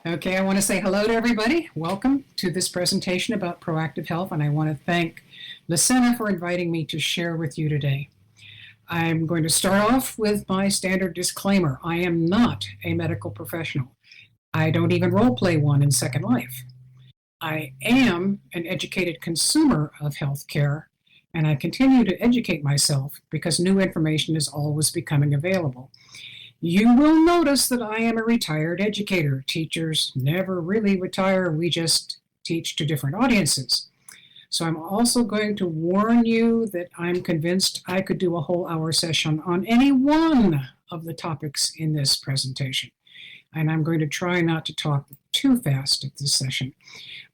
Okay, I want to say hello to everybody. Welcome to this presentation about proactive health, and I want to thank Lucena for inviting me to share with you today. I'm going to start off with my standard disclaimer. I am not a medical professional. I don't even role play one in Second Life. I am an educated consumer of healthcare, and I continue to educate myself because new information is always becoming available. You will notice that I am a retired educator. Teachers never really retire, we just teach to different audiences. So I'm also going to warn you that I'm convinced I could do a whole hour session on any one of the topics in this presentation. And I'm going to try not to talk too fast at this session.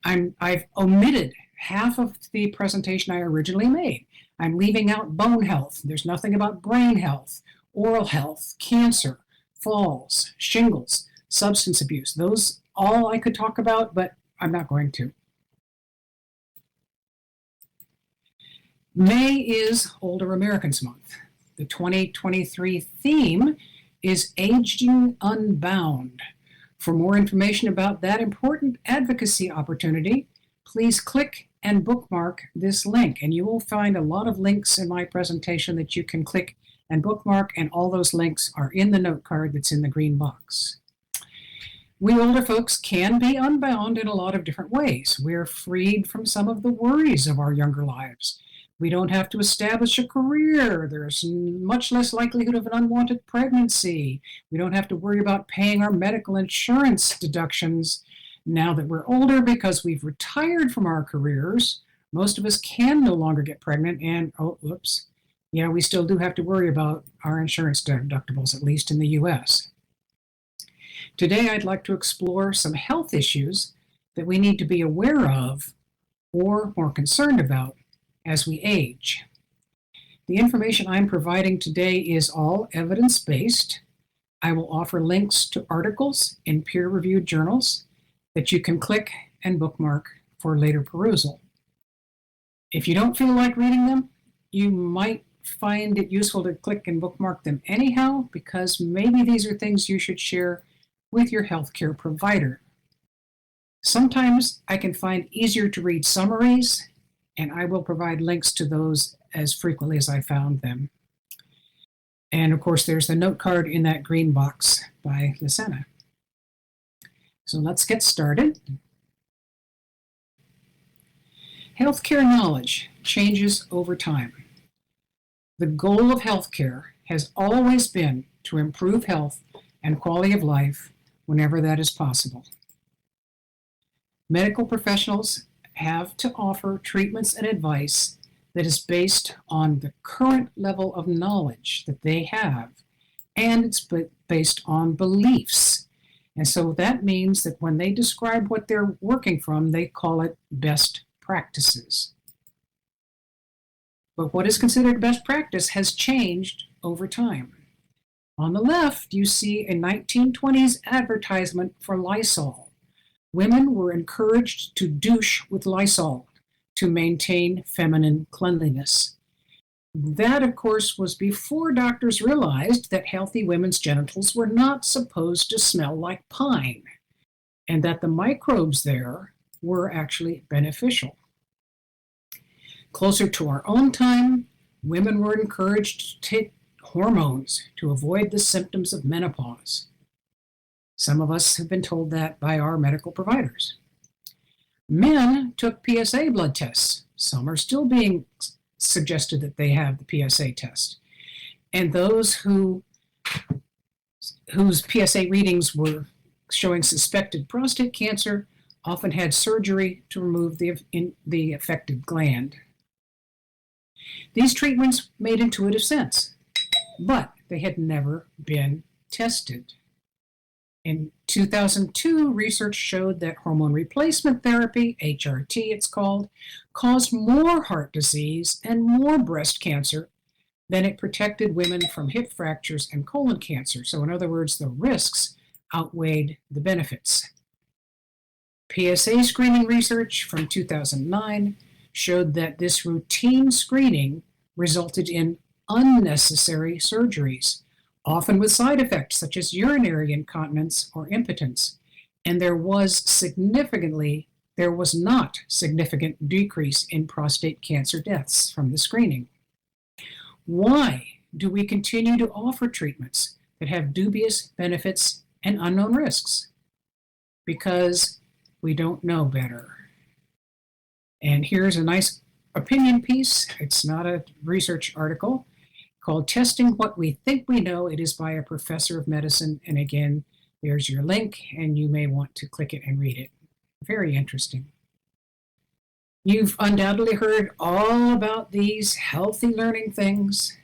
I've omitted half of the presentation I originally made. I'm leaving out bone health. There's nothing about brain health, oral health, cancer, falls, shingles, substance abuse. Those all I could talk about, but I'm not going to. May is Older Americans Month. The 2023 theme is Aging Unbound. For more information about that important advocacy opportunity, please click and bookmark this link. And you will find a lot of links in my presentation that you can click and bookmark, and all those links are in the note card that's in the green box. We older folks can be unbound in a lot of different ways. We're freed from some of the worries of our younger lives. We don't have to establish a career. There's much less likelihood of an unwanted pregnancy. We don't have to worry about paying our medical insurance deductions now that we're older because we've retired from our careers. Most of us can no longer get pregnant, and we still do have to worry about our insurance deductibles, at least in the US. Today, I'd like to explore some health issues that we need to be aware of or more concerned about as we age. The information I'm providing today is all evidence-based. I will offer links to articles in peer-reviewed journals that you can click and bookmark for later perusal. If you don't feel like reading them, you might find it useful to click and bookmark them anyhow, because maybe these are things you should share with your healthcare provider. Sometimes I can find easier to read summaries, and I will provide links to those as frequently as I found them. And of course, there's the note card in that green box by Lucena. So let's get started. Healthcare knowledge changes over time. The goal of healthcare has always been to improve health and quality of life whenever that is possible. Medical professionals have to offer treatments and advice that is based on the current level of knowledge that they have, and it's based on beliefs. And so that means that when they describe what they're working from, they call it best practices. But what is considered best practice has changed over time. On the left, you see a 1920s advertisement for Lysol. Women were encouraged to douche with Lysol to maintain feminine cleanliness. That, of course, was before doctors realized that healthy women's genitals were not supposed to smell like pine, and that the microbes there were actually beneficial. Closer to our own time, women were encouraged to take hormones to avoid the symptoms of menopause. Some of us have been told that by our medical providers. Men took PSA blood tests. Some are still being suggested that they have the PSA test. And those whose PSA readings were showing suspected prostate cancer often had surgery to remove the affected gland. These treatments made intuitive sense, but they had never been tested. In 2002, research showed that hormone replacement therapy, HRT it's called, caused more heart disease and more breast cancer than it protected women from hip fractures and colon cancer. So in other words, the risks outweighed the benefits. PSA screening research from 2009 showed that this routine screening resulted in unnecessary surgeries, often with side effects such as urinary incontinence or impotence, And there was not significant decrease in prostate cancer deaths from the screening. Why do we continue to offer treatments that have dubious benefits and unknown risks? Because we don't know better. And here's a nice opinion piece. It's not a research article, called Testing What We Think We Know. It is by a professor of medicine. And again, there's your link, and you may want to click it and read it. Very interesting. You've undoubtedly heard all about these healthy learning things.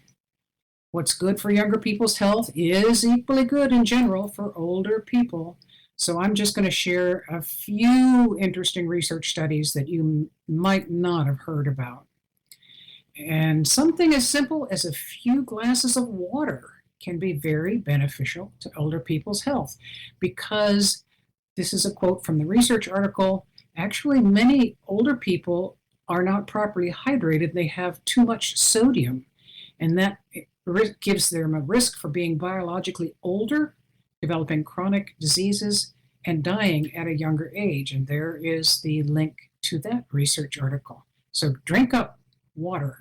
What's good for younger people's health is equally good in general for older people. So I'm just going to share a few interesting research studies that you might not have heard about. And something as simple as a few glasses of water can be very beneficial to older people's health, because this is a quote from the research article. Actually, many older people are not properly hydrated. They have too much sodium, and that gives them a risk for being biologically older, developing chronic diseases, and dying at a younger age. And there is the link to that research article. So drink up water.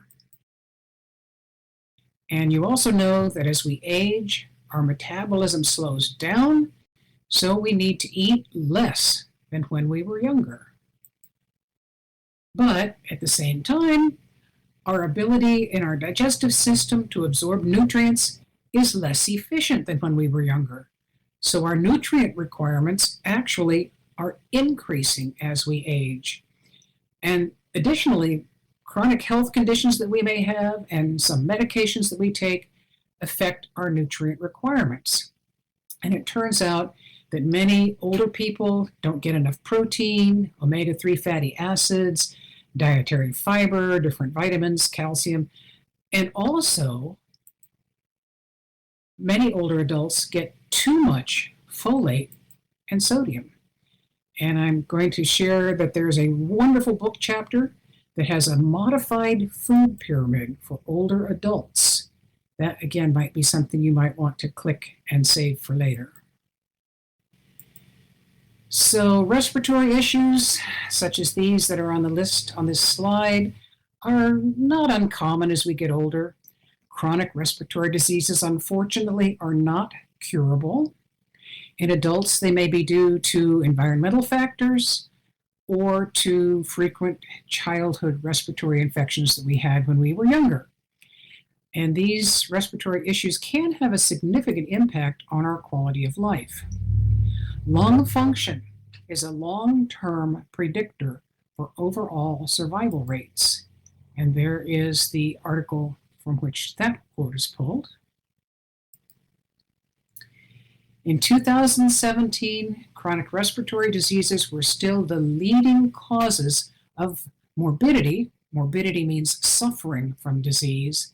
And you also know that as we age, our metabolism slows down, so we need to eat less than when we were younger. But at the same time, our ability in our digestive system to absorb nutrients is less efficient than when we were younger. So our nutrient requirements actually are increasing as we age. And additionally, chronic health conditions that we may have and some medications that we take affect our nutrient requirements. And it turns out that many older people don't get enough protein, omega-3 fatty acids, dietary fiber, different vitamins, calcium, and also many older adults get too much folate and sodium. And I'm going to share that there's a wonderful book chapter that has a modified food pyramid for older adults. That, again, might be something you might want to click and save for later. So respiratory issues, such as these that are on the list on this slide, are not uncommon as we get older. Chronic respiratory diseases, unfortunately, are not curable. In adults, they may be due to environmental factors or to frequent childhood respiratory infections that we had when we were younger. And these respiratory issues can have a significant impact on our quality of life. Lung function is a long-term predictor for overall survival rates. And there is the article from which that quote is pulled. In 2017, chronic respiratory diseases were still the leading causes of morbidity. Morbidity means suffering from disease.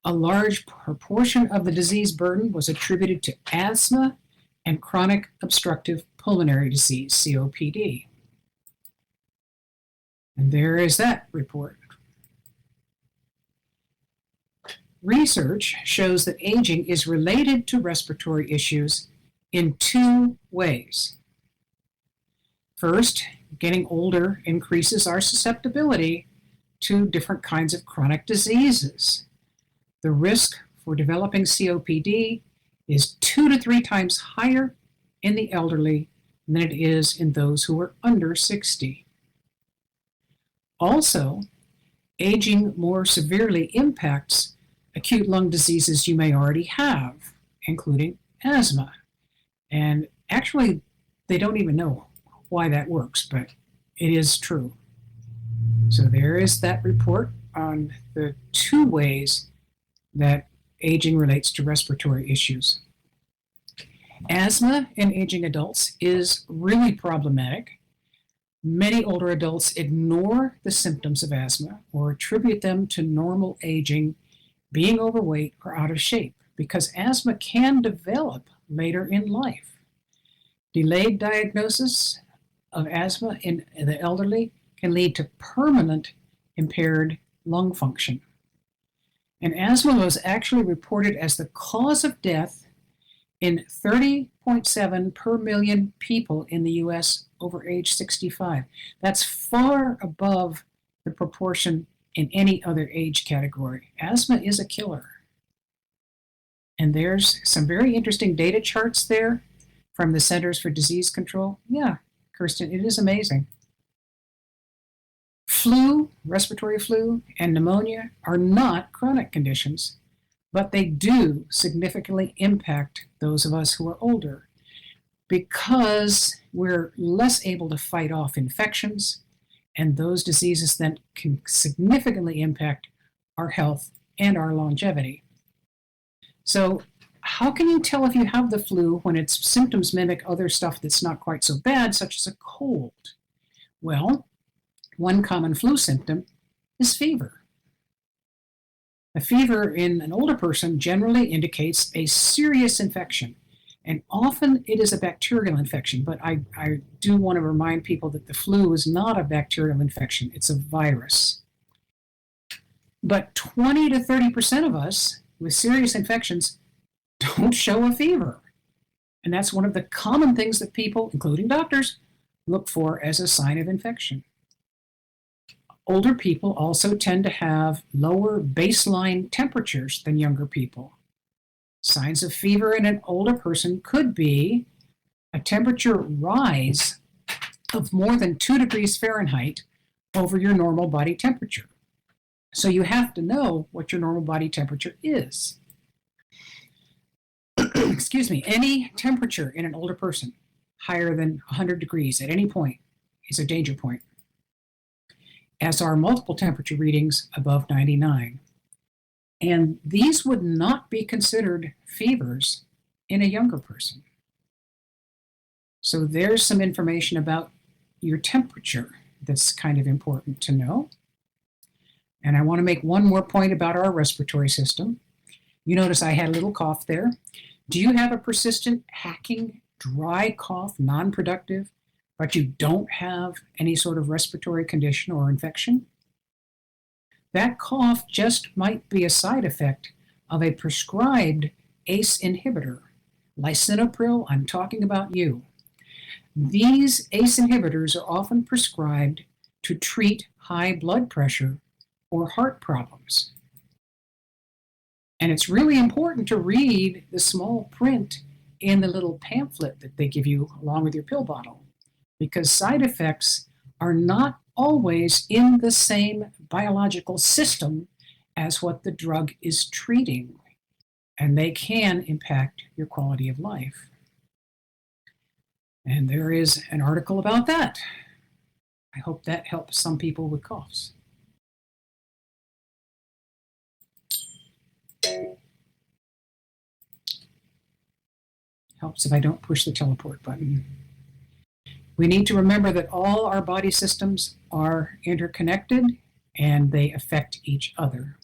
A large proportion of the disease burden was attributed to asthma and chronic obstructive pulmonary disease, COPD. And there is that report. Research shows that aging is related to respiratory issues in two ways. First, getting older increases our susceptibility to different kinds of chronic diseases. The risk for developing COPD is 2 to 3 times higher in the elderly than it is in those who are under 60. Also, aging more severely impacts acute lung diseases you may already have, including asthma. And actually, they don't even know why that works, but it is true. So there is that report on the two ways that aging relates to respiratory issues. Asthma in aging adults is really problematic. Many older adults ignore the symptoms of asthma or attribute them to normal aging, being overweight, or out of shape, because asthma can develop later in life. Delayed diagnosis of asthma in the elderly can lead to permanent impaired lung function. And asthma was actually reported as the cause of death in 30.6% 3.7 per million people in the US over age 65. That's far above the proportion in any other age category. Asthma is a killer. And there's some very interesting data charts there from the Centers for Disease Control. Yeah, Kirsten, it is amazing. Flu, respiratory flu, and pneumonia are not chronic conditions, but they do significantly impact those of us who are older because we're less able to fight off infections, and those diseases then can significantly impact our health and our longevity. So, how can you tell if you have the flu when its symptoms mimic other stuff that's not quite so bad, such as a cold? Well, one common flu symptom is fever. A fever in an older person generally indicates a serious infection, and often it is a bacterial infection, but I do want to remind people that the flu is not a bacterial infection, it's a virus. But 20 to 30% of us with serious infections don't show a fever. And that's one of the common things that people, including doctors, look for as a sign of infection. Older people also tend to have lower baseline temperatures than younger people. Signs of fever in an older person could be a temperature rise of more than 2 degrees Fahrenheit over your normal body temperature. So you have to know what your normal body temperature is. Excuse me, any temperature in an older person higher than 100 degrees at any point is a danger point, as are multiple temperature readings above 99. And these would not be considered fevers in a younger person. So there's some information about your temperature that's kind of important to know. And I want to make one more point about our respiratory system. You notice I had a little cough there. Do you have a persistent, hacking, dry cough, non-productive, but you don't have any sort of respiratory condition or infection? That cough just might be a side effect of a prescribed ACE inhibitor. Lisinopril, I'm talking about you. These ACE inhibitors are often prescribed to treat high blood pressure or heart problems. And it's really important to read the small print in the little pamphlet that they give you along with your pill bottle, because side effects are not always in the same biological system as what the drug is treating, and they can impact your quality of life. And there is an article about that. I hope that helps some people with coughs. Helps if I don't push the teleport button. We need to remember that all our body systems are interconnected and they affect each other.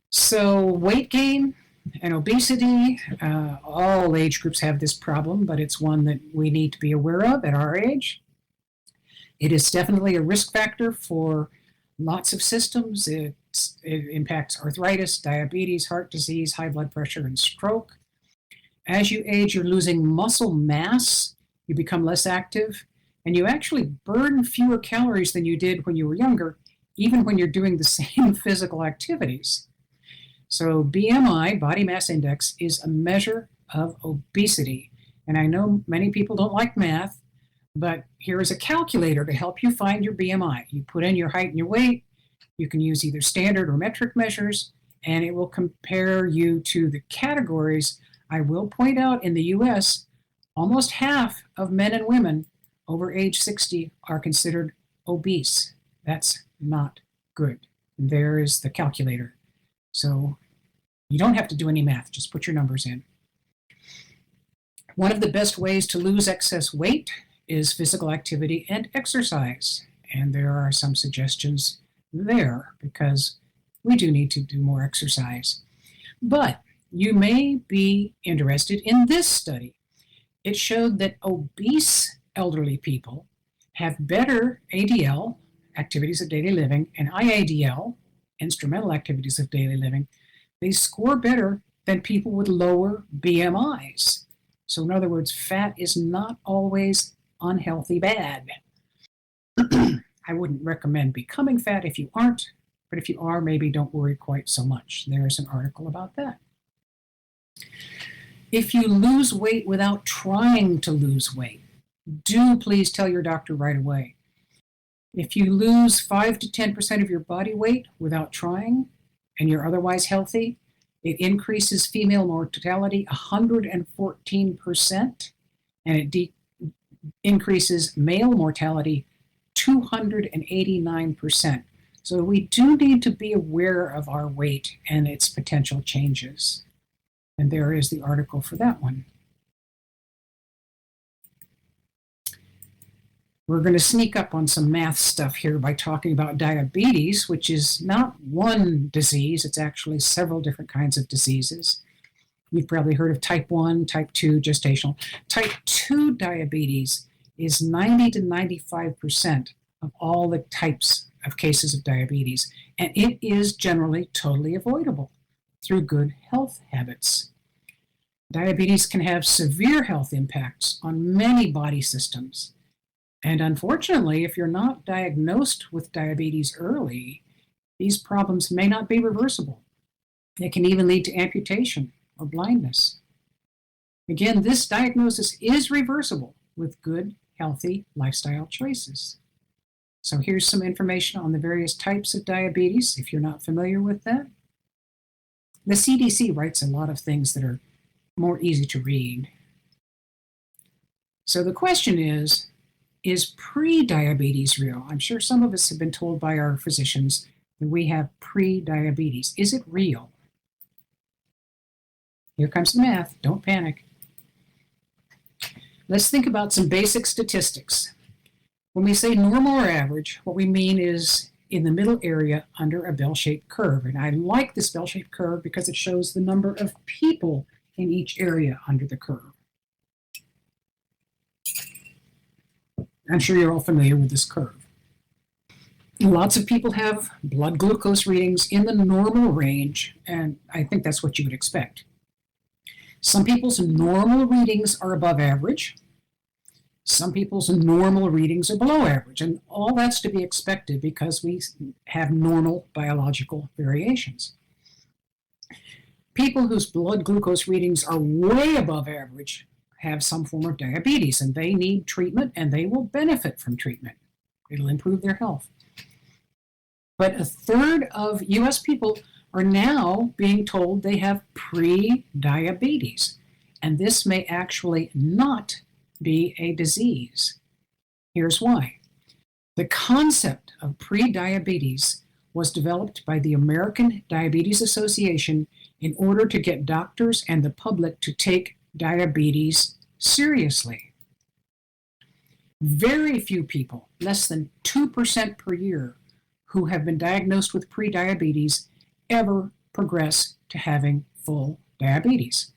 So weight gain and obesity, all age groups have this problem, but it's one that we need to be aware of at our age. It is definitely a risk factor for lots of systems. It impacts arthritis, diabetes, heart disease, high blood pressure, and stroke. As you age, you're losing muscle mass, you become less active, and you actually burn fewer calories than you did when you were younger, even when you're doing the same physical activities. So BMI, body mass index, is a measure of obesity. And I know many people don't like math, but here is a calculator to help you find your BMI. You put in your height and your weight. You can use either standard or metric measures, and it will compare you to the categories. I will point out in the US, almost half of men and women over age 60 are considered obese. That's not good. There is the calculator. So you don't have to do any math, just put your numbers in. One of the best ways to lose excess weight is physical activity and exercise. And there are some suggestions there because we do need to do more exercise. But you may be interested in this study. It showed that obese elderly people have better ADL, activities of daily living, and IADL, instrumental activities of daily living. They score better than people with lower BMIs. So in other words, fat is not always unhealthy bad. I wouldn't recommend becoming fat if you aren't, but if you are, maybe don't worry quite so much. There's an article about that. If you lose weight without trying to lose weight, do please tell your doctor right away. If you lose 5 to 10% of your body weight without trying and you're otherwise healthy, it increases female mortality 114%, and it increases male mortality 289%. So we do need to be aware of our weight and its potential changes. And there is the article for that one. We're going to sneak up on some math stuff here by talking about diabetes, which is not one disease. It's actually several different kinds of diseases. You've probably heard of type 1, type 2, gestational. Type 2 diabetes is 90 to 95% of all the types of cases of diabetes, and it is generally totally avoidable through good health habits. Diabetes can have severe health impacts on many body systems. And unfortunately, if you're not diagnosed with diabetes early, these problems may not be reversible. It can even lead to amputation or blindness. Again, this diagnosis is reversible with good, healthy lifestyle choices. So here's some information on the various types of diabetes, if you're not familiar with that. The CDC writes a lot of things that are more easy to read. So the question is pre-diabetes real? I'm sure some of us have been told by our physicians that we have pre-diabetes. Is it real? Here comes the math. Don't panic. Let's think about some basic statistics. When we say normal or average, what we mean is in the middle area under a bell-shaped curve. And I like this bell-shaped curve because it shows the number of people in each area under the curve. I'm sure you're all familiar with this curve. Lots of people have blood glucose readings in the normal range, and I think that's what you would expect. Some people's normal readings are above average. Some people's normal readings are below average, and all that's to be expected because we have normal biological variations. People whose blood glucose readings are way above average have some form of diabetes, and they need treatment, and they will benefit from treatment. It'll improve their health. But a third of US people are now being told they have pre-diabetes, and this may actually not be a disease. Here's why. The concept of pre-diabetes was developed by the American Diabetes Association in order to get doctors and the public to take diabetes seriously. Very few people, less than 2% per year, who have been diagnosed with pre-diabetes ever progress to having full diabetes.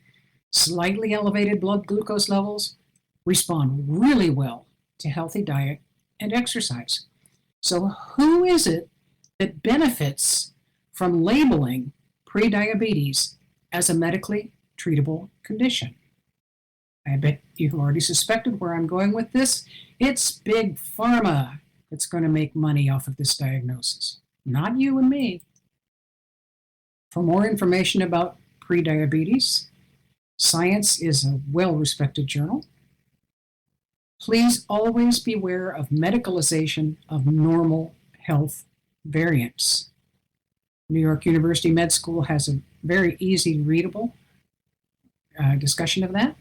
Slightly elevated blood glucose levels respond really well to healthy diet and exercise. So who is it that benefits from labeling pre-diabetes as a medically treatable condition? I bet you've already suspected where I'm going with this. It's Big Pharma that's going to make money off of this diagnosis, not you and me. For more information about prediabetes, Science is a well-respected journal. Please always beware of medicalization of normal health variants. New York University Med School has a very easy, readable discussion of that.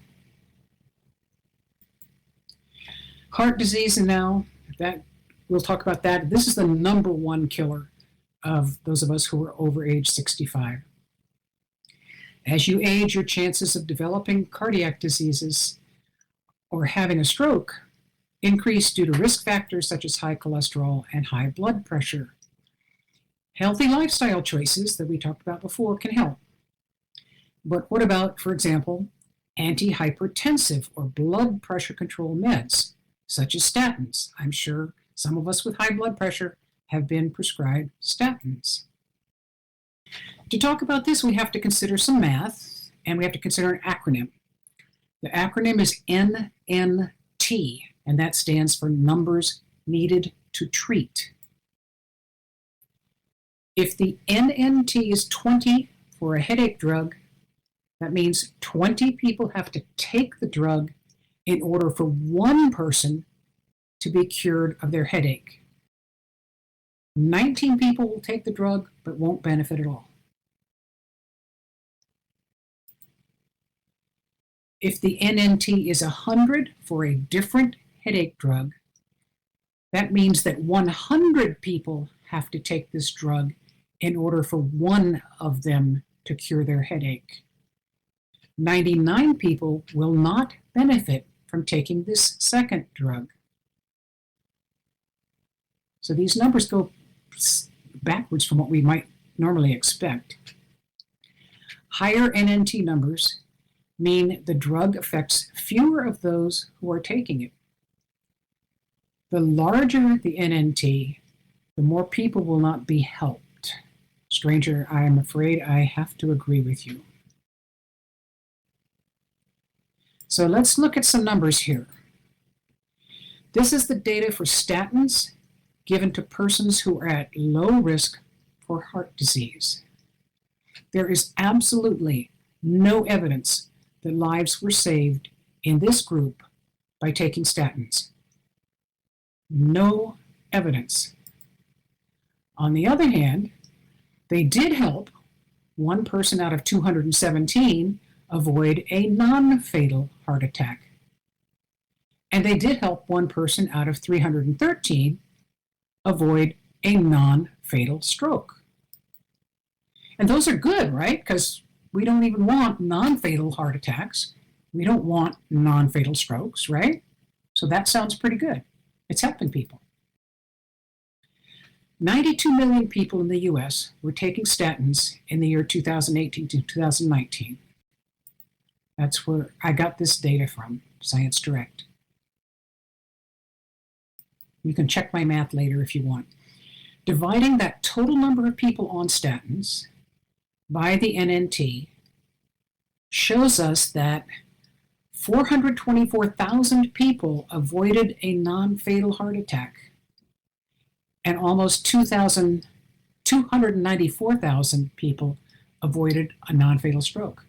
Heart disease, and now that we'll talk about that. This is the number one killer of those of us who are over age 65. As you age, your chances of developing cardiac diseases or having a stroke increase due to risk factors such as high cholesterol and high blood pressure. Healthy lifestyle choices that we talked about before can help. But what about, for example, antihypertensive or blood pressure control meds, such as statins? I'm sure some of us with high blood pressure have been prescribed statins. To talk about this, we have to consider some math. and we have to consider an acronym. The acronym is NNT, and that stands for numbers needed to treat. If the NNT is 20 for a headache drug, that means 20 people have to take the drug in order for one person to be cured of their headache. 19 people will take the drug but won't benefit at all. If the NNT is 100 for a different headache drug, that means that 100 people have to take this drug in order for one of them to cure their headache. 99 people will not benefit from taking this second drug. So these numbers go backwards from what we might normally expect. Higher NNT numbers mean the drug affects fewer of those who are taking it. The larger the NNT, the more people will not be helped. Stranger, I am afraid I have to agree with you. So let's look at some numbers here. This is the data for statins given to persons who are at low risk for heart disease. There is absolutely no evidence that lives were saved in this group by taking statins. No evidence. On the other hand, they did help one person out of 217 avoid a non-fatal heart attack. And they did help one person out of 313 avoid a non-fatal stroke. And those are good, right? Because we don't even want non-fatal heart attacks. We don't want non-fatal strokes, right? So that sounds pretty good. It's helping people. 92 million people in the US were taking statins in the year 2018 to 2019. That's where I got this data from, Science Direct. You can check my math later if you want. Dividing that total number of people on statins by the NNT shows us that 424,000 people avoided a non-fatal heart attack, and almost 294,000 people avoided a non-fatal stroke.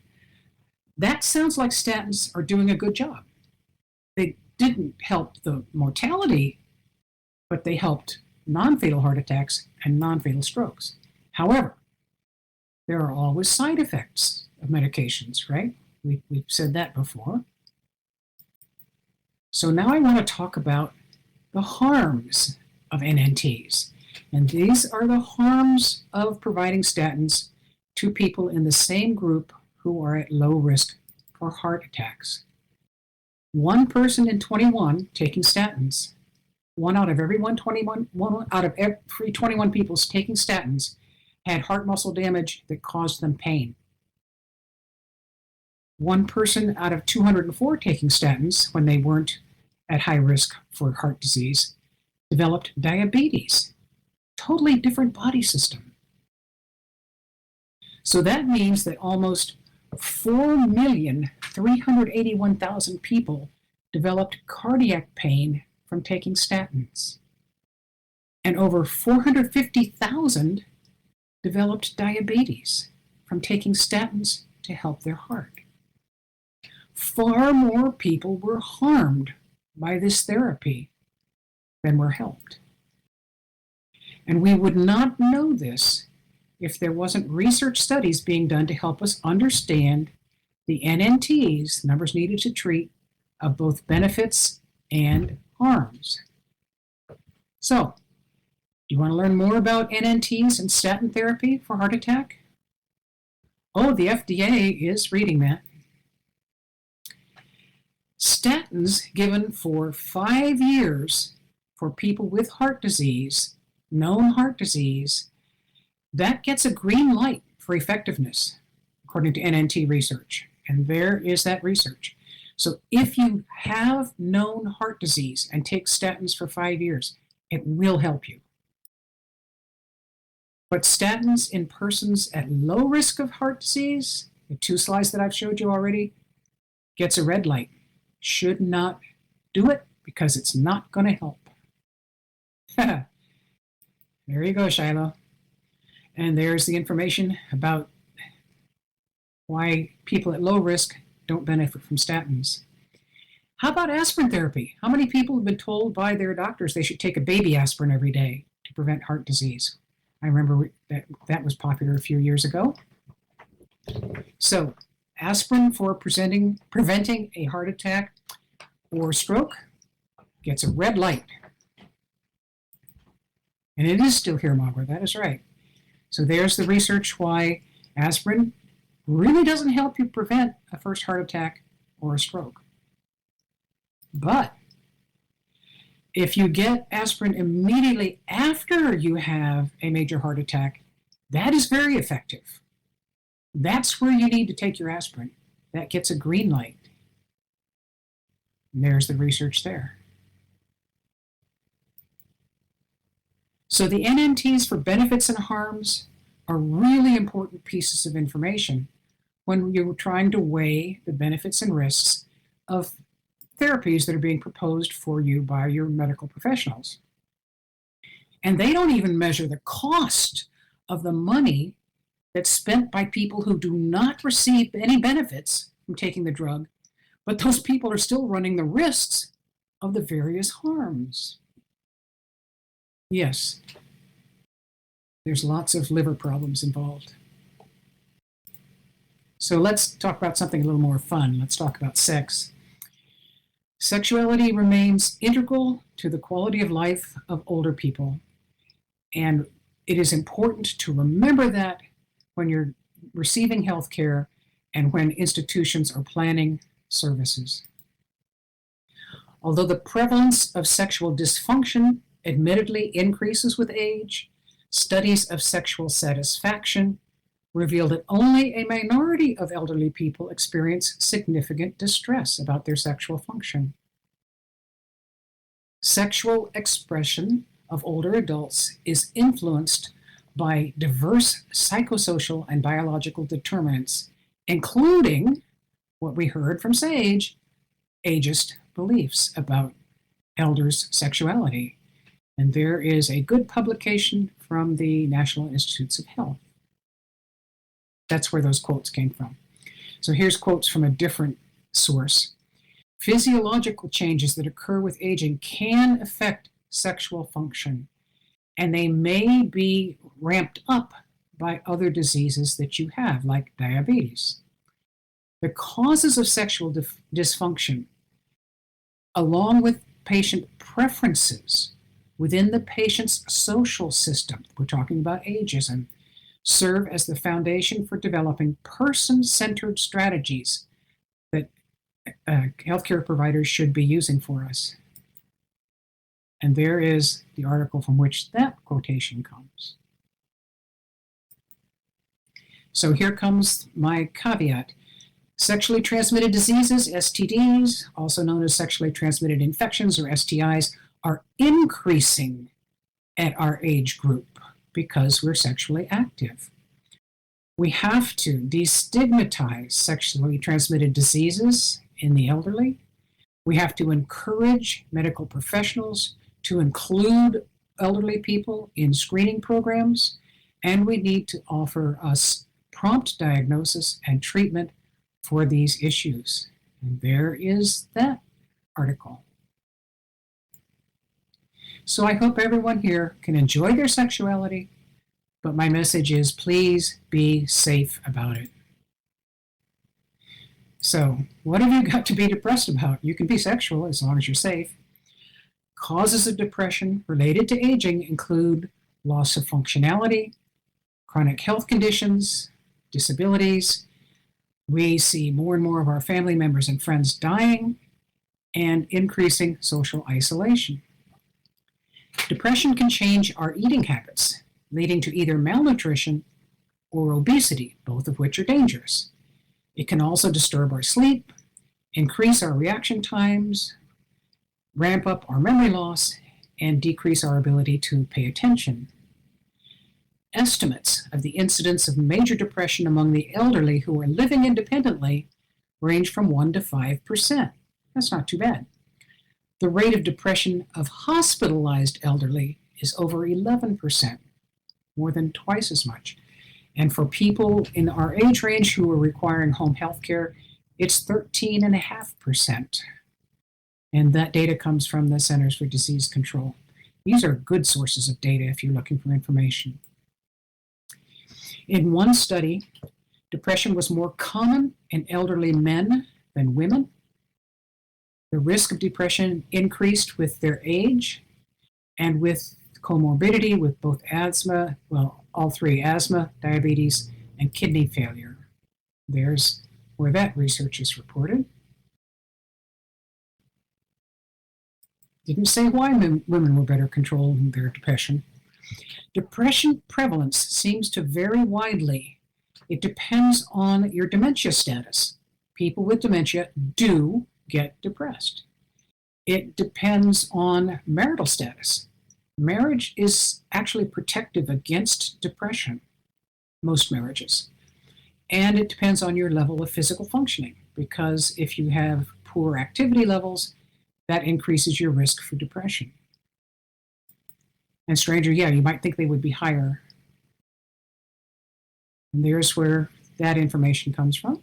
That sounds like statins are doing a good job. They didn't help the mortality, but they helped non-fatal heart attacks and non-fatal strokes. However, there are always side effects of medications, right? We've said that before. So now I want to talk about the harms of NNTs. And these are the harms of providing statins to people in the same group who are at low risk for heart attacks. One person in 21 taking statins, one out of every 21 people taking statins had heart muscle damage that caused them pain. One person out of 204 taking statins when they weren't at high risk for heart disease developed diabetes. Totally different body system. So that means that almost 4,381,000 people developed cardiac pain from taking statins. And over 450,000 developed diabetes from taking statins to help their heart. Far more people were harmed by this therapy than were helped. And we would not know this if there wasn't research studies being done to help us understand the NNTs, numbers needed to treat, of both benefits and harms. So, do you want to learn more about NNTs and statin therapy for heart attack? Oh, the FDA is reading that. Statins given for 5 years for people with heart disease, known heart disease, that gets a green light for effectiveness, according to NNT research. And there is that research. So if you have known heart disease and take statins for 5 years, it will help you. But statins in persons at low risk of heart disease, the 2 slides that I've showed you already, gets a red light. Should not do it because it's not going to help. There you go, Shiloh. And there's the information about why people at low risk don't benefit from statins. How about aspirin therapy? How many people have been told by their doctors they should take a baby aspirin every day to prevent heart disease? I remember that was popular a few years ago. So, aspirin for preventing a heart attack or stroke gets a red light. And it is still here, Margaret, that is right. So there's the research why aspirin really doesn't help you prevent a first heart attack or a stroke. But if you get aspirin immediately after you have a major heart attack, that is very effective. That's where you need to take your aspirin. That gets a green light. And there's the research there. So the NNTs for benefits and harms are really important pieces of information when you're trying to weigh the benefits and risks of therapies that are being proposed for you by your medical professionals. And they don't even measure the cost of the money that's spent by people who do not receive any benefits from taking the drug, but those people are still running the risks of the various harms. Yes, there's lots of liver problems involved. So let's talk about something a little more fun. Let's talk about sex. Sexuality remains integral to the quality of life of older people, and it is important to remember that when you're receiving health care and when institutions are planning services. Although the prevalence of sexual dysfunction admittedly increases with age, studies of sexual satisfaction reveal that only a minority of elderly people experience significant distress about their sexual function. Sexual expression of older adults is influenced by diverse psychosocial and biological determinants, including what we heard from Sage, ageist beliefs about elders' sexuality. And there is a good publication from the National Institutes of Health. That's where those quotes came from. So here's quotes from a different source. Physiological changes that occur with aging can affect sexual function, and they may be ramped up by other diseases that you have, like diabetes. The causes of sexual dysfunction, along with patient preferences within the patient's social system, we're talking about ageism, serve as the foundation for developing person-centered strategies that healthcare providers should be using for us. And there is the article from which that quotation comes. So here comes my caveat. Sexually transmitted diseases, STDs, also known as sexually transmitted infections or STIs, are increasing at our age group because we're sexually active. We have to destigmatize sexually transmitted diseases in the elderly. We have to encourage medical professionals to include elderly people in screening programs, and we need to offer us prompt diagnosis and treatment for these issues. And there is that article. So I hope everyone here can enjoy their sexuality, but my message is please be safe about it. So what have you got to be depressed about? You can be sexual as long as you're safe. Causes of depression related to aging include loss of functionality, chronic health conditions, disabilities. We see more and more of our family members and friends dying, and increasing social isolation. Depression can change our eating habits, leading to either malnutrition or obesity, both of which are dangerous. It can also disturb our sleep, increase our reaction times, ramp up our memory loss, and decrease our ability to pay attention. Estimates of the incidence of major depression among the elderly who are living independently range from 1 to 5%. That's not too bad. The rate of depression of hospitalized elderly is over 11%, more than twice as much. And for people in our age range who are requiring home health care, it's 13.5%. And that data comes from the Centers for Disease Control. These are good sources of data if you're looking for information. In one study, depression was more common in elderly men than women. The risk of depression increased with their age and with comorbidity with both asthma, well, all three, asthma, diabetes, and kidney failure. There's where that research is reported. Didn't say why women were better controlling their depression. Depression prevalence seems to vary widely. It depends on your dementia status. People with dementia do get depressed. It depends on marital status. Marriage is actually protective against depression, most marriages. And it depends on your level of physical functioning, because if you have poor activity levels, that increases your risk for depression. And stranger, yeah, you might think they would be higher. And there's where that information comes from.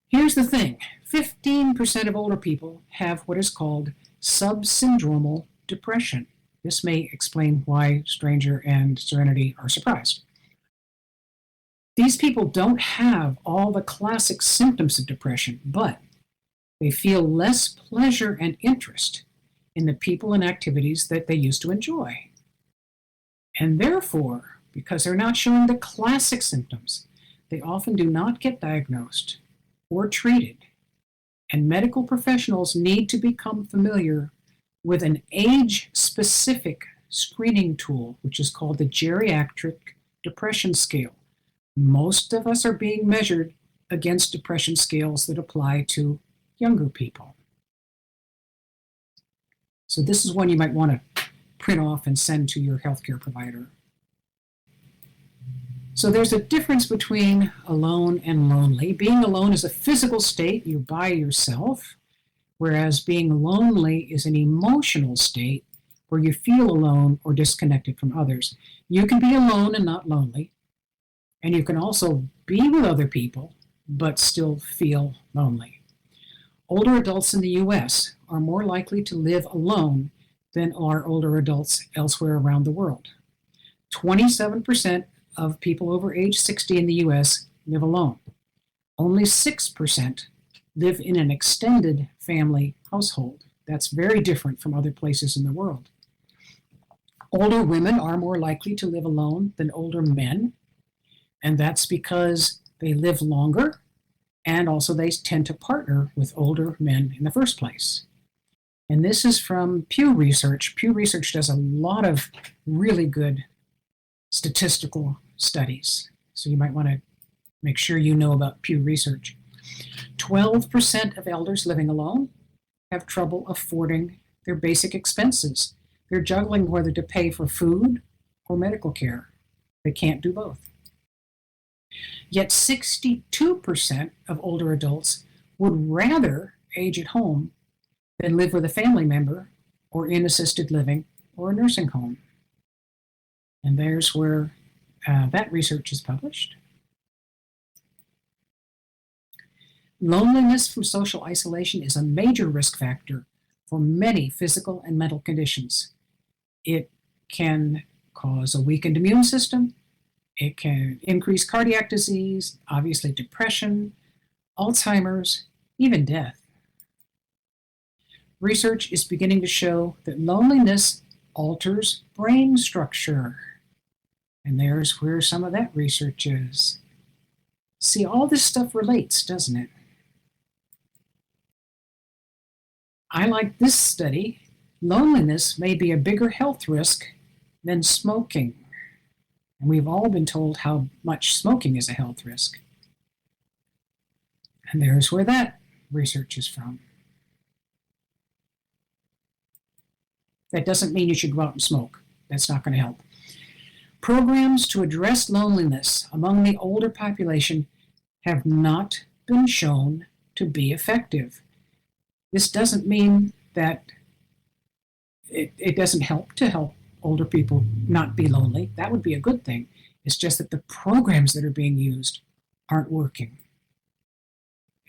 Here's the thing, 15% of older people have what is called subsyndromal depression. This may explain why Stranger and Serenity are surprised. These people don't have all the classic symptoms of depression, but they feel less pleasure and interest in the people and activities that they used to enjoy. And therefore, because they're not showing the classic symptoms, they often do not get diagnosed or treated. And medical professionals need to become familiar with an age-specific screening tool, which is called the Geriatric Depression Scale. Most of us are being measured against depression scales that apply to younger people. So this is one you might want to print off and send to your healthcare provider. So there's a difference between alone and lonely. Being alone is a physical state, you're by yourself, whereas being lonely is an emotional state where you feel alone or disconnected from others. You can be alone and not lonely, and you can also be with other people, but still feel lonely. Older adults in the US are more likely to live alone than are older adults elsewhere around the world. 27% of people over age 60 in the US live alone. Only 6% live in an extended family household. That's very different from other places in the world. Older women are more likely to live alone than older men, and that's because they live longer, and also they tend to partner with older men in the first place. And this is from Pew Research. Pew Research does a lot of really good statistical studies. So you might want to make sure you know about Pew Research. 12% of elders living alone have trouble affording their basic expenses. They're juggling whether to pay for food or medical care. They can't do both. Yet 62% of older adults would rather age at home than live with a family member or in assisted living or a nursing home. And there's where that research is published. Loneliness from social isolation is a major risk factor for many physical and mental conditions. It can cause a weakened immune system. It can increase cardiac disease, obviously depression, Alzheimer's, even death. Research is beginning to show that loneliness alters brain structure. And there's where some of that research is. See, all this stuff relates, doesn't it? I like this study. Loneliness may be a bigger health risk than smoking. And we've all been told how much smoking is a health risk. And there's where that research is from. That doesn't mean you should go out and smoke. That's not going to help. Programs to address loneliness among the older population have not been shown to be effective. This doesn't mean that it doesn't help to help older people not be lonely. That would be a good thing. It's just that the programs that are being used aren't working.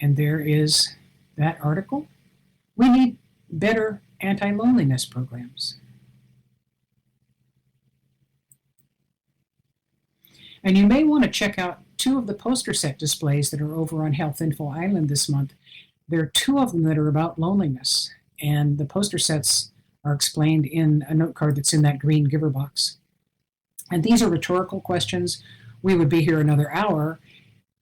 And there is that article. We need better anti-loneliness programs. And you may want to check out two of the poster set displays that are over on Health Info Island this month. There are two of them that are about loneliness, and the poster sets are explained in a note card that's in that green giver box. And these are rhetorical questions. We would be here another hour.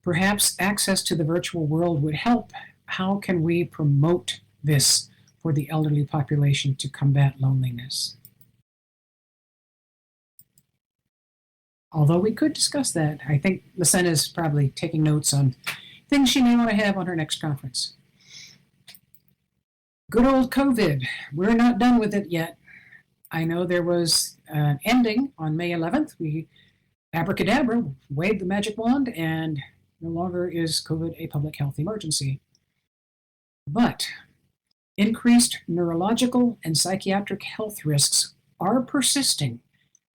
Perhaps access to the virtual world would help. How can we promote this for the elderly population to combat loneliness? Although we could discuss that. I think Lisanna is probably taking notes on things she may want to have on her next conference. Good old COVID. We're not done with it yet. I know there was an ending on May 11th. We abracadabra, waved the magic wand, and no longer is COVID a public health emergency. But increased neurological and psychiatric health risks are persisting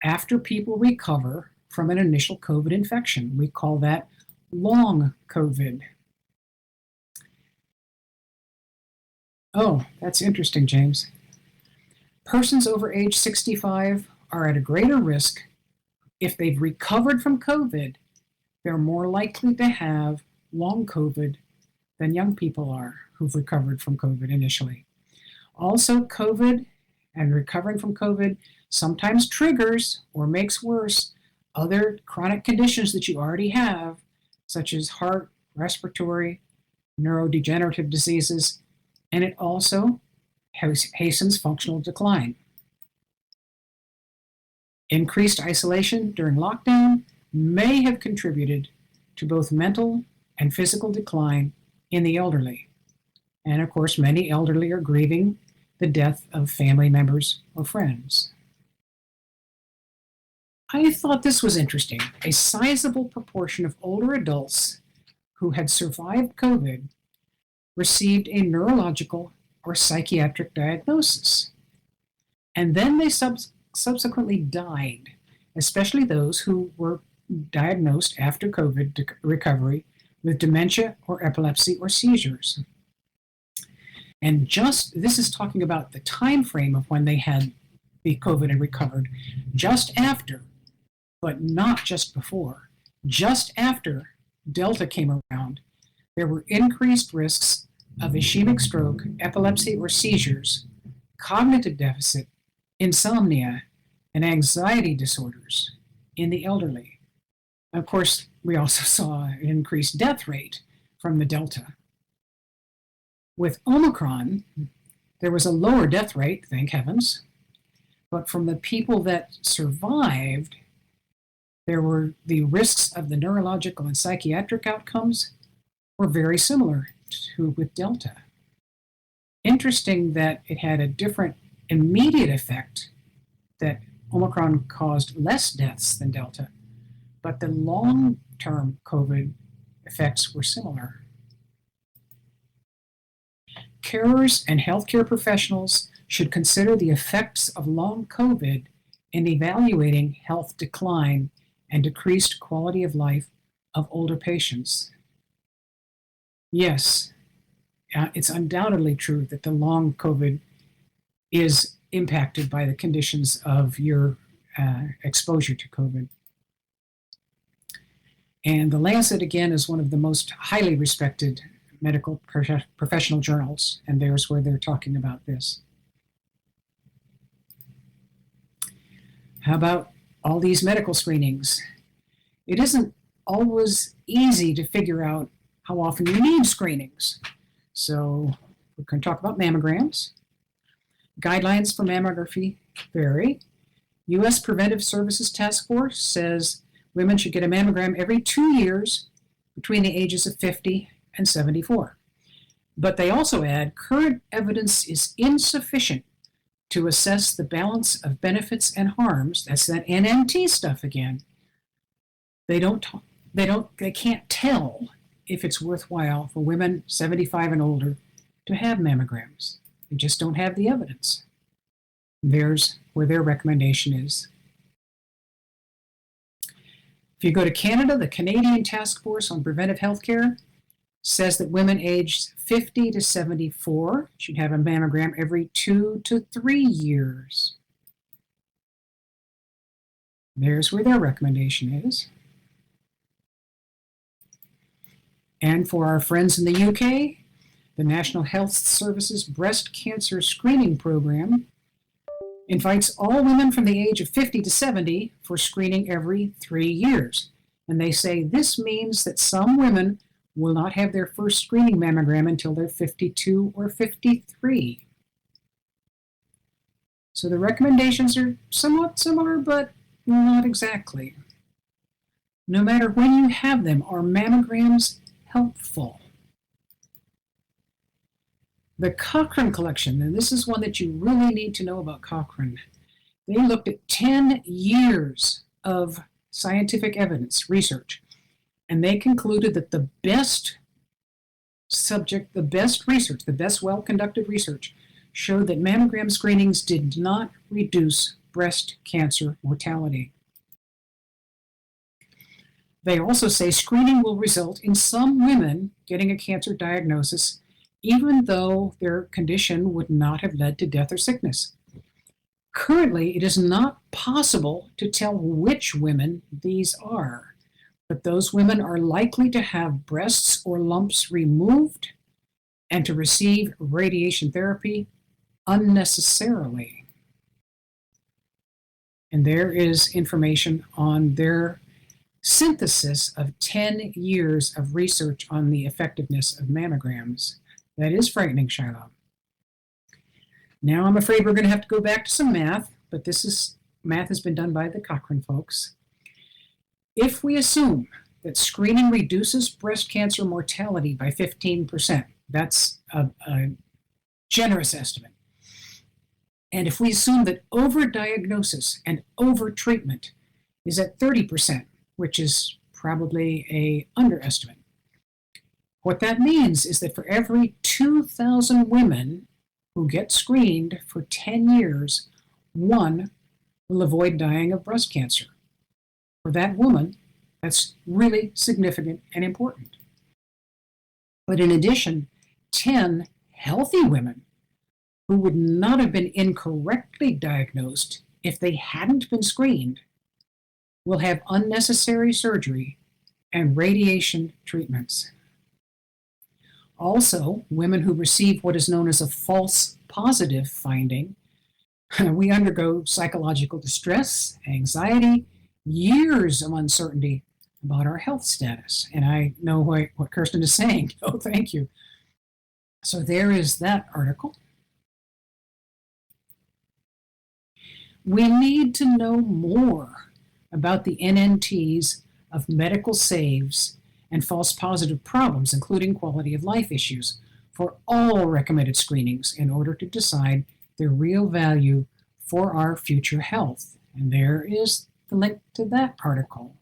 after people recover from an initial COVID infection. We call that long COVID. Oh, that's interesting, James. Persons over age 65 are at a greater risk. If they've recovered from COVID, they're more likely to have long COVID than young people are who've recovered from COVID initially. Also, COVID and recovering from COVID sometimes triggers or makes worse other chronic conditions that you already have, such as heart, respiratory, neurodegenerative diseases, and it also hastens functional decline. Increased isolation during lockdown may have contributed to both mental and physical decline in the elderly. And of course, many elderly are grieving the death of family members or friends. I thought this was interesting. A sizable proportion of older adults who had survived COVID received a neurological or psychiatric diagnosis. And then they subsequently died, especially those who were diagnosed after COVID recovery with dementia or epilepsy or seizures. And this is talking about the time frame of when they had the COVID and recovered, just after, but not just before. Just after Delta came around, there were increased risks of ischemic stroke, epilepsy or seizures, cognitive deficit, insomnia, and anxiety disorders in the elderly. Of course, we also saw an increased death rate from the Delta. With Omicron, there was a lower death rate, thank heavens, but from the people that survived, there were the risks of the neurological and psychiatric outcomes were very similar to with Delta. Interesting that it had a different immediate effect, that Omicron caused less deaths than Delta, but the long-term COVID effects were similar. Carers and healthcare professionals should consider the effects of long COVID in evaluating health decline and decreased quality of life of older patients. Yes, it's undoubtedly true that the long COVID is impacted by the conditions of your exposure to COVID. And the Lancet, again, is one of the most highly respected medical professional journals, and there's where they're talking about this. How about all these medical screenings? It isn't always easy to figure out how often you need screenings. So we're going to talk about mammograms. Guidelines for mammography vary. U.S. Preventive Services Task Force says women should get a mammogram every 2 years between the ages of 50 and 74. But they also add, current evidence is insufficient to assess the balance of benefits and harms. That's that NNT stuff again. They can't tell if it's worthwhile for women 75 and older to have mammograms. They just don't have the evidence. There's where their recommendation is. If you go to Canada, the Canadian Task Force on Preventive Healthcare says that women aged 50 to 74 should have a mammogram every 2 to 3 years. There's where their recommendation is. And for our friends in the UK, the National Health Service's Breast Cancer Screening Program invites all women from the age of 50 to 70 for screening every 3 years. And they say this means that some women will not have their first screening mammogram until they're 52 or 53. So the recommendations are somewhat similar, but not exactly. No matter when you have them, are mammograms helpful? The Cochrane collection, and this is one that you really need to know about Cochrane. They looked at 10 years of scientific evidence, research, and they concluded that the best research, the best well-conducted research, showed that mammogram screenings did not reduce breast cancer mortality. They also say screening will result in some women getting a cancer diagnosis, even though their condition would not have led to death or sickness. Currently, it is not possible to tell which women these are, but those women are likely to have breasts or lumps removed and to receive radiation therapy unnecessarily. And there is information on their synthesis of 10 years of research on the effectiveness of mammograms. That is frightening, Shiloh. Now I'm afraid we're going to have to go back to some math, but math has been done by the Cochrane folks. If we assume that screening reduces breast cancer mortality by 15%, that's a generous estimate. And if we assume that overdiagnosis and overtreatment is at 30%, which is probably an underestimate, what that means is that for every 2,000 women who get screened for 10 years, one will avoid dying of breast cancer. For that woman, that's really significant and important. But in addition, 10 healthy women who would not have been incorrectly diagnosed if they hadn't been screened will have unnecessary surgery and radiation treatments. Also, women who receive what is known as a false positive finding, we undergo psychological distress, anxiety, years of uncertainty about our health status. And I know what Kirsten is saying. Oh, thank you. So there is that article. We need to know more about the NNTs of medical saves and false positive problems, including quality of life issues, for all recommended screenings in order to decide their real value for our future health. And there is the link to that article.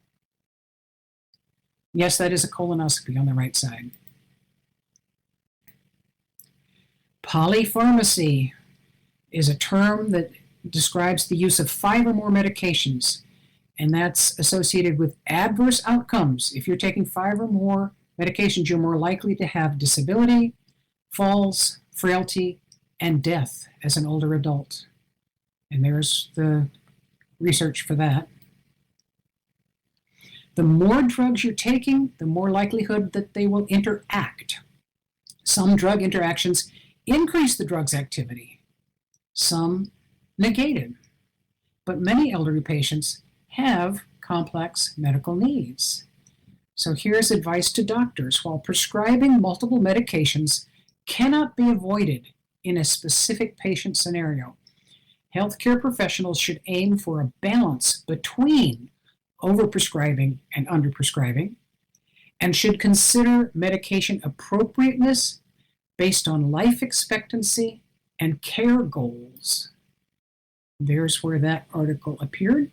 Yes, that is a colonoscopy on the right side. Polypharmacy is a term that describes the use of 5 or more medications, and that's associated with adverse outcomes. If you're taking 5 or more medications, you're more likely to have disability, falls, frailty, and death as an older adult. And there's the research for that. The more drugs you're taking, the more likelihood that they will interact. Some drug interactions increase the drug's activity. Some negate it. But many elderly patients have complex medical needs. So here's advice to doctors. While prescribing multiple medications cannot be avoided in a specific patient scenario, healthcare professionals should aim for a balance between overprescribing and underprescribing, and should consider medication appropriateness based on life expectancy and care goals. There's where that article appeared.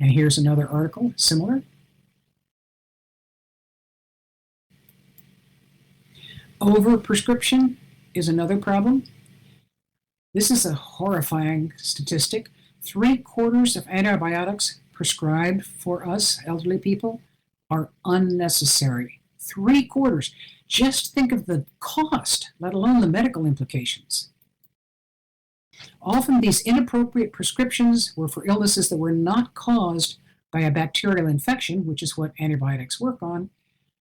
And here's another article similar. Overprescription is another problem. This is a horrifying statistic. 3/4 of antibiotics prescribed for us elderly people are unnecessary. 3/4. Just think of the cost, let alone the medical implications. Often these inappropriate prescriptions were for illnesses that were not caused by a bacterial infection, which is what antibiotics work on.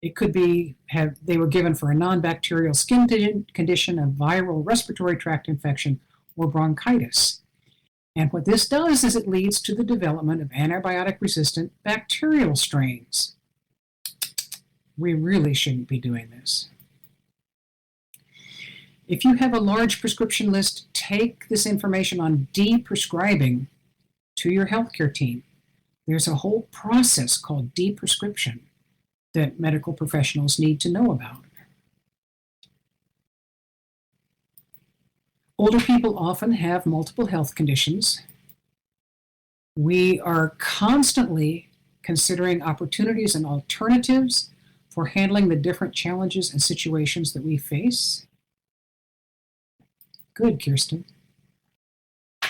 It could be they were given for a non-bacterial skin condition, a viral respiratory tract infection, or bronchitis. And what this does is it leads to the development of antibiotic-resistant bacterial strains. We really shouldn't be doing this. If you have a large prescription list, take this information on deprescribing to your healthcare team. There's a whole process called deprescription that medical professionals need to know about. Older people often have multiple health conditions. We are constantly considering opportunities and alternatives for handling the different challenges and situations that we face. Good, Kirsten.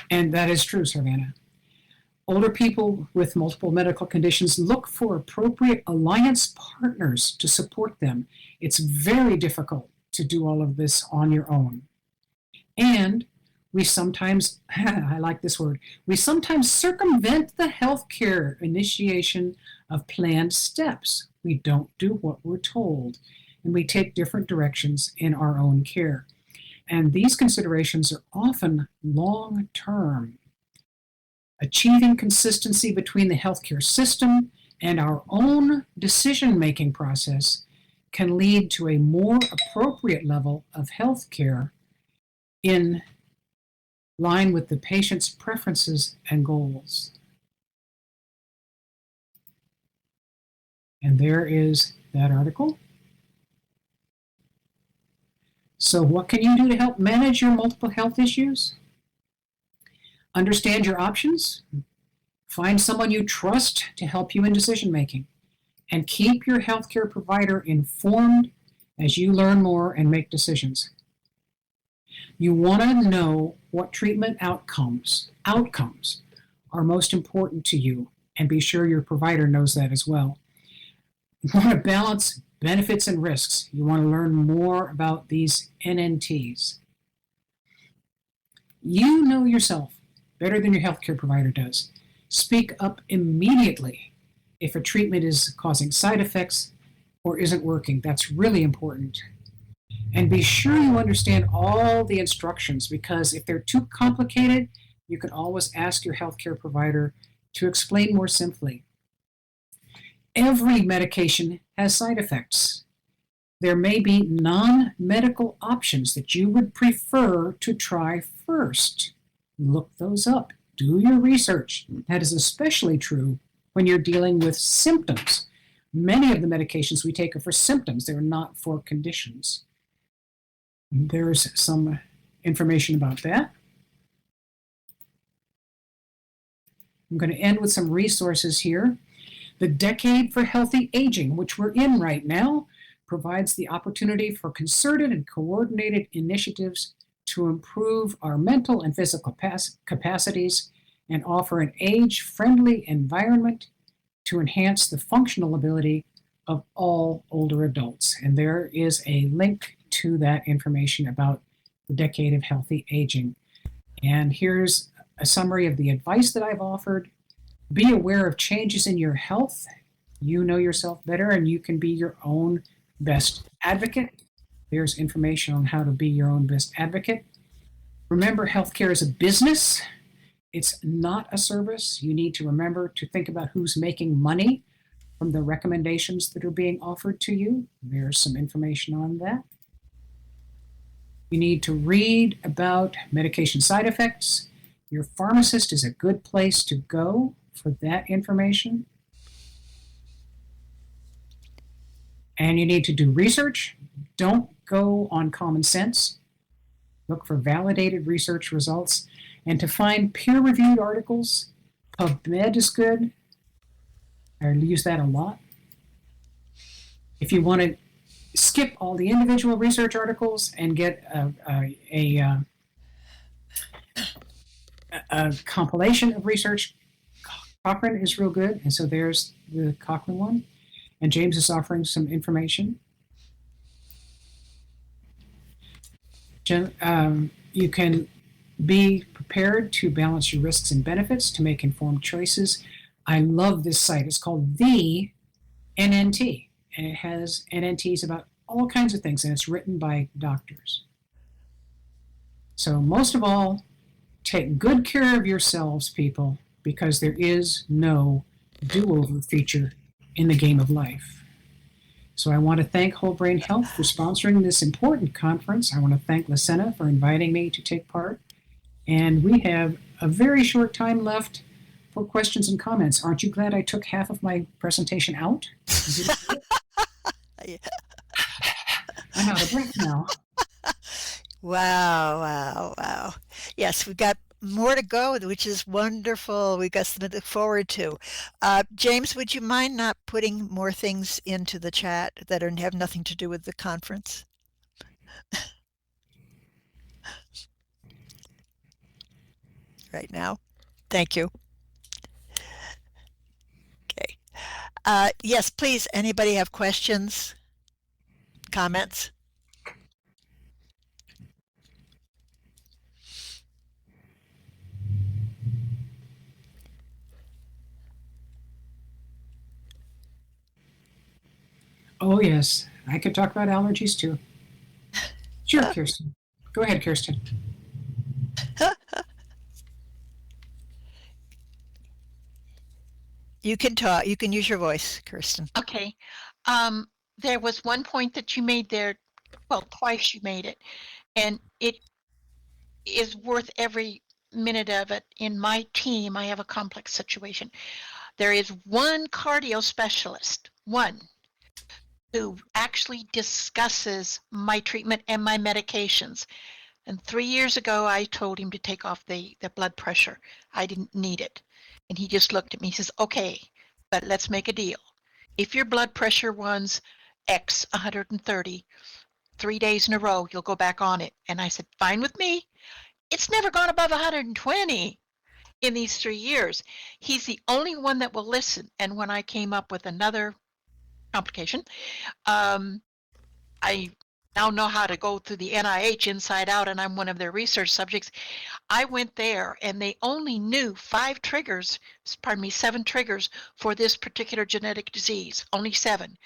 And that is true, Savannah. Older people with multiple medical conditions look for appropriate alliance partners to support them. It's very difficult to do all of this on your own. And we sometimes, I like this word, we sometimes circumvent the healthcare initiation of planned steps. We don't do what we're told, and we take different directions in our own care. And these considerations are often long-term. Achieving consistency between the healthcare system and our own decision-making process can lead to a more appropriate level of healthcare in line with the patient's preferences and goals. And there is that article. So what can you do to help manage your multiple health issues? Understand your options. Find someone you trust to help you in decision making. And keep your healthcare provider informed as you learn more and make decisions. You want to know what treatment outcomes are most important to you, and be sure your provider knows that as well. You want to balance benefits and risks. You want to learn more about these NNTs. You know yourself better than your healthcare provider does. Speak up immediately if a treatment is causing side effects or isn't working. That's really important. And be sure you understand all the instructions, because if they're too complicated, you can always ask your healthcare provider to explain more simply. Every medication has side effects. There may be non-medical options that you would prefer to try first. Look those up. Do your research. That is especially true when you're dealing with symptoms. Many of the medications we take are for symptoms. They're not for conditions. There's some information about that. I'm going to end with some resources here. The Decade for Healthy Aging, which we're in right now, provides the opportunity for concerted and coordinated initiatives to improve our mental and physical capacities and offer an age-friendly environment to enhance the functional ability of all older adults. And there is a link to that information about the Decade of Healthy Aging. And here's a summary of the advice that I've offered. Be aware of changes in your health. You know yourself better, and you can be your own best advocate. There's information on how to be your own best advocate. Remember, healthcare is a business. It's not a service. You need to remember to think about who's making money from the recommendations that are being offered to you. There's some information on that. You need to read about medication side effects. Your pharmacist is a good place to go for that information. And you need to do research. Don't go on common sense. look for validated research results, and to find peer-reviewed articles. PubMed is good. I use that a lot. If you want to skip all the individual research articles and get a compilation of research, Cochrane is real good. And so there's the Cochrane one. And James is offering some information. You can be prepared to balance your risks and benefits to make informed choices. I love this site. It's called the NNT, and it has NNTs about all kinds of things, and it's written by doctors. So most of all, take good care of yourselves, people, because there is no do-over feature in the game of life. So I want to thank Whole Brain Health for sponsoring this important conference. I want to thank Lacena for inviting me to take part. And we have a very short time left for questions and comments. Aren't you glad I took half of my presentation out? Yeah. I'm out of breath now. Wow. Yes, we've got more to go, which is wonderful. We've got something to look forward to. James, would you mind not putting more things into the chat that have nothing to do with the conference? Right now. Thank you. Okay. Yes, please, anybody have questions, comments? Oh, yes. I could talk about allergies too. Sure, Kirsten. Go ahead, Kirsten. You can talk. You can use your voice, Kirsten. Okay. There was one point that you made there, well, twice you made it, and it is worth every minute of it. In my team, I have a complex situation. There is one cardio specialist, one, who actually discusses my treatment and my medications. And 3 years ago, I told him to take off the blood pressure. I didn't need it. And he just looked at me. He says, okay, but let's make a deal. If your blood pressure runs X 130, 3 days in a row, you'll go back on it. And I said, fine with me. It's never gone above 120 in these 3 years. He's the only one that will listen. And when I came up with another complication, I now know how to go through the NIH inside out, and I'm one of their research subjects. I went there, and they only knew 7 triggers for this particular genetic disease, only 7.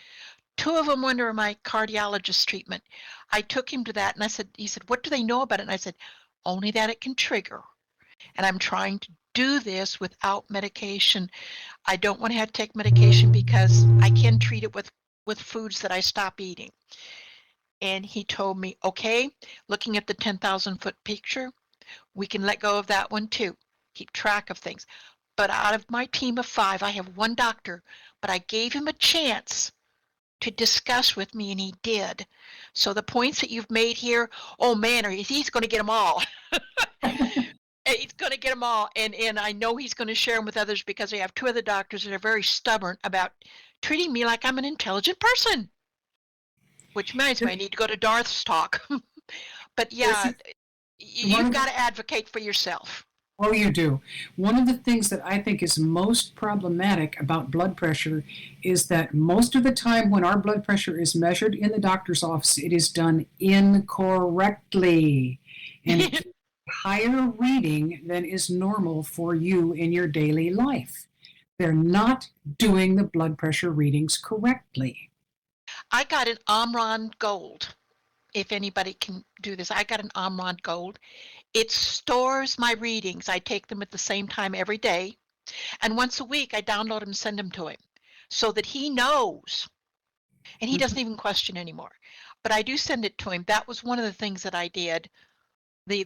2 of them were under my cardiologist treatment. I took him to that, and he said, what do they know about it? And I said, only that it can trigger. And I'm trying to do this without medication. I don't want to have to take medication because I can treat it with foods that I stop eating. And he told me, okay, looking at the 10,000-foot picture, we can let go of that one too. Keep track of things. But out of my team of 5, I have one doctor, but I gave him a chance to discuss with me, and he did. So the points that you've made here, oh man, he's going to get them all. He's going to get them all. And I know he's going to share them with others because I have 2 other doctors that are very stubborn about treating me like I'm an intelligent person. Which reminds me, I need to go to Darth's talk. But yeah, you've got to advocate for yourself. Oh, you do. One of the things that I think is most problematic about blood pressure is that most of the time when our blood pressure is measured in the doctor's office, it is done incorrectly. And it's a higher reading than is normal for you in your daily life. They're not doing the blood pressure readings correctly. I got an Omron Gold. If anybody can do this, I got an Omron Gold. It stores my readings. I take them at the same time every day. And once a week, I download them and send them to him so that he knows. And he doesn't even question anymore. But I do send it to him. That was one of the things that I did. To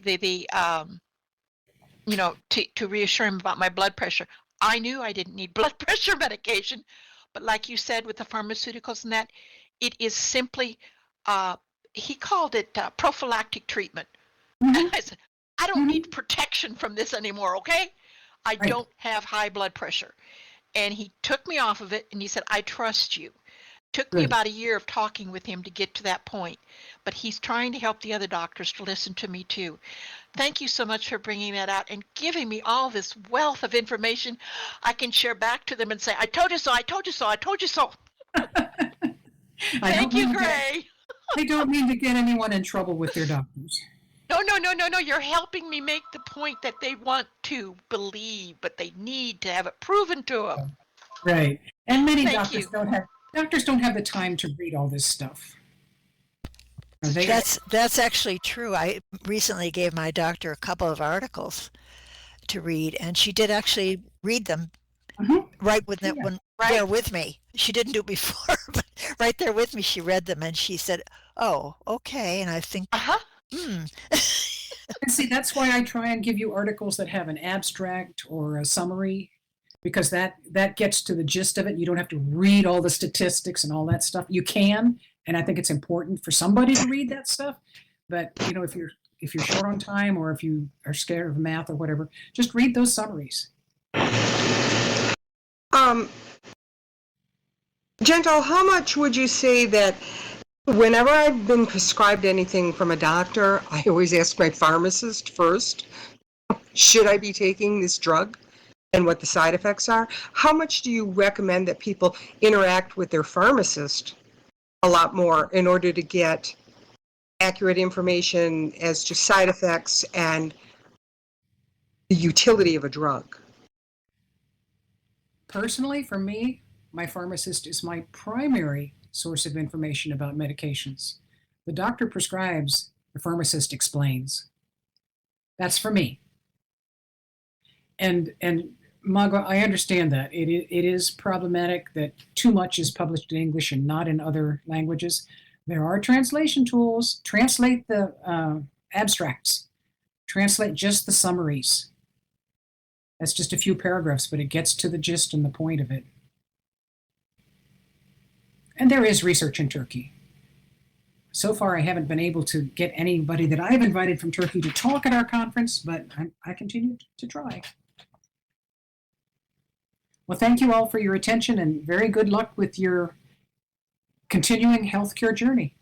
reassure him about my blood pressure. I knew I didn't need blood pressure medication. But like you said, with the pharmaceuticals and that, it is simply, he called it prophylactic treatment. Mhm. I said, I don't Mhm. need protection from this anymore, okay? I Right. don't have high blood pressure. And he took me off of it and he said, I trust you. Took me Good. about a year of talking with him to get to that point, but he's trying to help the other doctors to listen to me too. Thank you so much for bringing that out and giving me all this wealth of information I can share back to them and say, I told you so, I told you so, I told you so. I don't Thank you, mean to get Gray. I don't mean to get anyone in trouble with their doctors. No, no, no, no, no. You're helping me make the point that they want to believe, but they need to have it proven to them. Right. And many Thank you. doctors don't have the time to read all this stuff. This is true. That's actually true. I recently gave my doctor a couple of articles to read, and she did actually read them Mhm. right with that Yeah. one Right. there with me. She didn't do it before, but right there with me, she read them, and she said, "Oh, okay." And I think, Uh-huh. hmm. And see, that's why I try and give you articles that have an abstract or a summary, because that gets to the gist of it. You don't have to read all the statistics and all that stuff. You can, and I think it's important for somebody to read that stuff. But if you're short on time or if you are scared of math or whatever, just read those summaries. Um, Gentle, how much would you say that whenever I've been prescribed anything from a doctor, I always ask my pharmacist first, should I be taking this drug and what the side effects are? How much do you recommend that people interact with their pharmacist a lot more in order to get accurate information as to side effects and the utility of a drug? Personally, for me, my pharmacist is my primary source of information about medications. The doctor prescribes, the pharmacist explains. That's for me. And Margot, I understand that it is problematic that too much is published in English and not in other languages. There are translation tools. Translate the abstracts. Translate just the summaries. That's just a few paragraphs, but it gets to the gist and the point of it. And there is research in Turkey. So far, I haven't been able to get anybody that I've invited from Turkey to talk at our conference, but I continue to try. Well, thank you all for your attention and very good luck with your continuing healthcare journey.